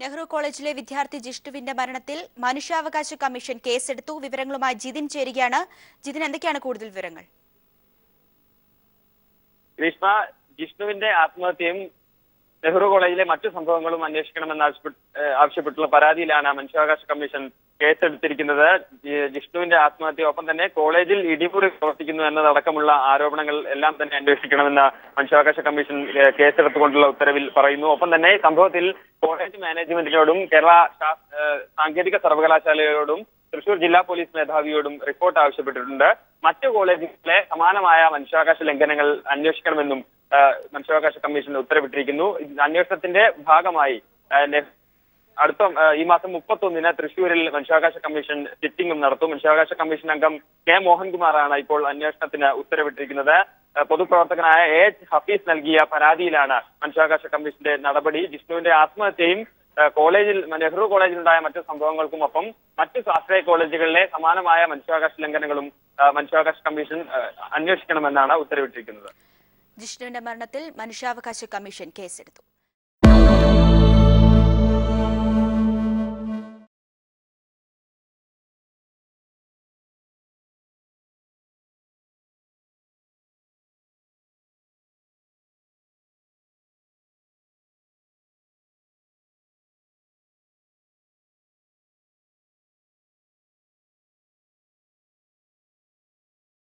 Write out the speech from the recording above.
നെഹ്റു കോളേജിലെ വിദ്യാർത്ഥി ജിഷ്ണുവിന്റെ മരണത്തിൽ മനുഷ്യാവകാശ കമ്മീഷൻ കേസെടുത്തു. വിവരങ്ങളുമായി ജിതിൻ ചേരുകയാണ്. ജിതിൻ, എന്തൊക്കെയാണ് കൂടുതൽ വിവരങ്ങൾ? ഗ്രീഷ്മ, ജിഷ്ണുവിന്റെ ആത്മഹത്യയും നെഹ്റു കോളേജിലെ മറ്റു സംഭവങ്ങളും അന്വേഷിക്കണമെന്ന് ആവശ്യപ്പെട്ടുള്ള പരാതിയിലാണ് മനുഷ്യാവകാശ കമ്മീഷൻ കേസെടുത്തിരിക്കുന്നത്. ജിഷ്ണുവിന്റെ ആത്മഹത്യ, ഒപ്പം തന്നെ കോളേജിൽ ഇടിമുറി പ്രവർത്തിക്കുന്നു എന്നതടക്കമുള്ള ആരോപണങ്ങൾ എല്ലാം തന്നെ അന്വേഷിക്കണമെന്ന് മനുഷ്യാവകാശ കമ്മീഷൻ കേസെടുത്തുകൊണ്ടുള്ള ഉത്തരവിൽ പറയുന്നു. ഒപ്പം തന്നെ സംഭവത്തിൽ കോളേജ് മാനേജ്മെന്റിനോടും കേരള സാങ്കേതിക സർവകലാശാലയോടും തൃശൂർ ജില്ലാ പോലീസ് മേധാവിയോടും റിപ്പോർട്ട് ആവശ്യപ്പെട്ടിട്ടുണ്ട്. മറ്റു കോളേജുകളിലെ സമാനമായ മനുഷ്യാവകാശ ലംഘനങ്ങൾ അന്വേഷിക്കണമെന്നും മനുഷ്യാവകാശ കമ്മീഷൻ ഉത്തരവിട്ടിരിക്കുന്നു. അന്വേഷണത്തിന്റെ ഭാഗമായി അടുത്ത ഈ മാസം 31-ന് തൃശൂരിൽ മനുഷ്യാവകാശ കമ്മീഷൻ സിറ്റിംഗും നടത്തും. മനുഷ്യാവകാശ കമ്മീഷൻ അംഗം കെ മോഹൻകുമാറാണ് ഇപ്പോൾ അന്വേഷണത്തിന് ഉത്തരവിട്ടിരിക്കുന്നത്. പൊതുപ്രവർത്തകനായ എച്ച് ഹഫീസ് നൽകിയ പരാതിയിലാണ് മനുഷ്യാവകാശ കമ്മീഷന്റെ നടപടി. ജിഷ്ണുവിന്റെ ആത്മഹത്യയും കോളേജിൽ നെഹ്റു കോളേജിലുണ്ടായ മറ്റു സംഭവങ്ങൾക്കുമൊപ്പം മറ്റു സ്വാശ്രയ കോളേജുകളിലെ സമാനമായ മനുഷ്യാവകാശ ലംഘനങ്ങളും മനുഷ്യാവകാശ കമ്മീഷൻ അന്വേഷിക്കണമെന്നാണ് ഉത്തരവിട്ടിരിക്കുന്നത്. ജിഷ്ണുവിന്റെ മരണത്തിൽ മനുഷ്യാവകാശ കമ്മീഷൻ കേസെടുത്തു.